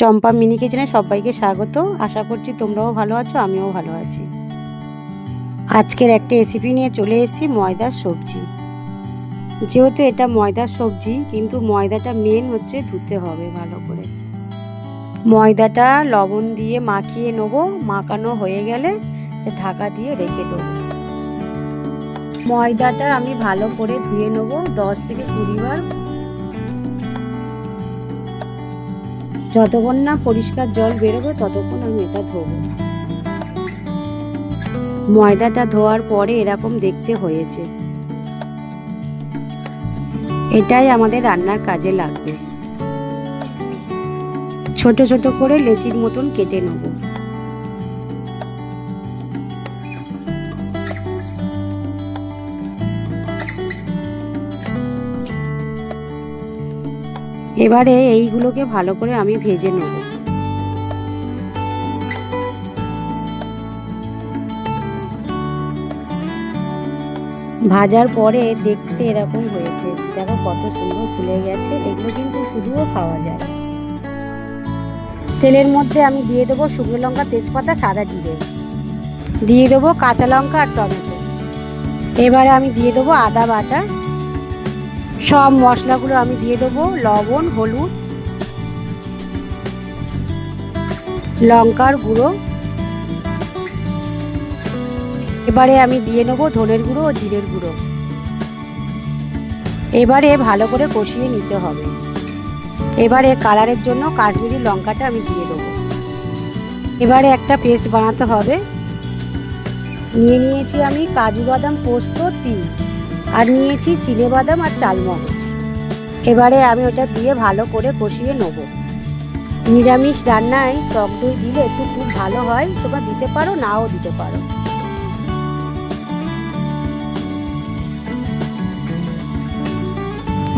চম্পা mini কিচেনে সবাইকে স্বাগত। আশা করছি তোমরাও ভালো আছো, আমিও ভালো আছি। আজকের একটা রেসিপি নিয়ে চলে এসেছি, ময়দার সবজি। যেহেতু এটা ময়দার সবজি, কিন্তু ময়দাটা মেন হচ্ছে ধুতে হবে ভালো করে। ময়দাটা লবণ দিয়ে মাখিয়ে নেবো, মাখানো হয়ে গেলে ঢাকা দিয়ে রেখে দেবো। ময়দাটা আমি ভালো করে ধুয়ে নেবো 10 থেকে 20 বার। যতক্ষণ না পরিষ্কার জল বেরোবে ততক্ষণ আমি এটা ধোবো। ময়দাটা ধোয়ার পরে এরকম দেখতে হয়েছে। এটাই আমাদের রান্নার কাজে লাগবে। ছোট ছোট করে লেচির মতন কেটে নেব। এবারে এইগুলোকে ভালো করে আমি ভেজে নেব। ভাজার পরে দেখতে এরকম হয়েছে, দেখো কত সুন্দর ফুলে গেছে। এগুলো কিন্তু শুধুও খাওয়া যায়। তেলের মধ্যে আমি দিয়ে দেবো শুকনো লঙ্কা, তেজপাতা, সাদা জিরে, দিয়ে দেবো কাঁচা লঙ্কা আর টমেটো। এবারে আমি দিয়ে দেবো আদা বাটা। সব মশলাগুলো আমি দিয়ে দেবো, লবণ, হলুদ, লঙ্কার গুঁড়ো। এবারে আমি দিয়ে নেবো ধনের গুঁড়ো ও জিরের গুঁড়ো। এবারে ভালো করে কষিয়ে নিতে হবে। এবারে কালারের জন্য কাশ্মীরি লঙ্কাটা আমি দিয়ে দেবো। এবারে একটা পেস্ট বানাতে হবে। নিয়ে নিয়েছি আমি কাজু বাদাম, পোস্ত, তিল, আর নিয়েছি চিনে বাদাম আর চালমগজ। এবারে আমি ওটা দিয়ে ভালো করে কষিয়ে নেব। নিরামিষ রান্নায় টক দই দিলে একটু খুব ভালো হয়, তোমরা দিতে পারো, নাও দিতে পারো।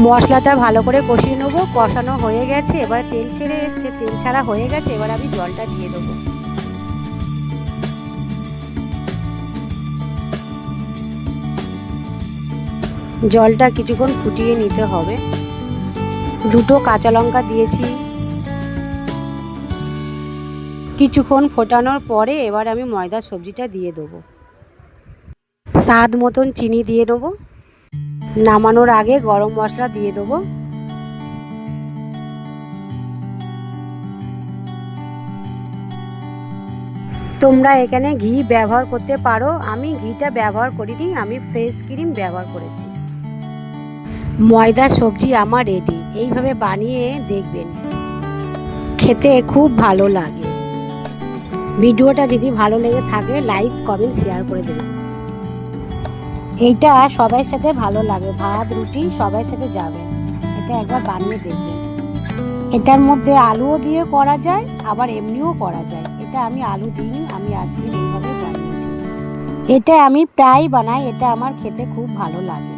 মশলাটা ভালো করে কষিয়ে নেবো। কষানো হয়ে গেছে, এবার তেল ছেড়ে এসছে, তেল ছাড়া হয়ে গেছে। এবার আমি জলটা দিয়ে দেবো। জলটা কিছুক্ষণ ফুটিয়ে নিতে হবে। দুটো কাঁচা লঙ্কা দিয়েছি। কিছুক্ষণ ফোটানোর পরে এবার আমি ময়দার সবজিটা দিয়ে দেবো। স্বাদ মতন চিনি দিয়ে দেবো। নামানোর আগে গরম মশলা দিয়ে দেবো। তোমরা এখানে ঘি ব্যবহার করতে পারো, আমি ঘিটা ব্যবহার করিনি, আমি ফ্রেশ ক্রিম ব্যবহার করেছি। ময়দার সবজি আমার রেডি। এইভাবে বানিয়ে দেখবেন, খেতে খুব ভালো লাগে। ভিডিওটা যদি ভালো লেগে থাকে লাইক, কমেন্ট, শেয়ার করে দেবেন। এইটা সবার সাথে ভালো লাগে, ভাত, রুটি সবার সাথে যাবে। এটা একবার বানিয়ে দেখবেন। এটার মধ্যে আলুও দিয়ে করা যায়, আবার এমনিও করা যায়। এটা আমি আলু দিইনি, আমি আজকে এইভাবে বানিয়েছি। এটা আমি প্রায় বানাই, এটা আমার খেতে খুব ভালো লাগে।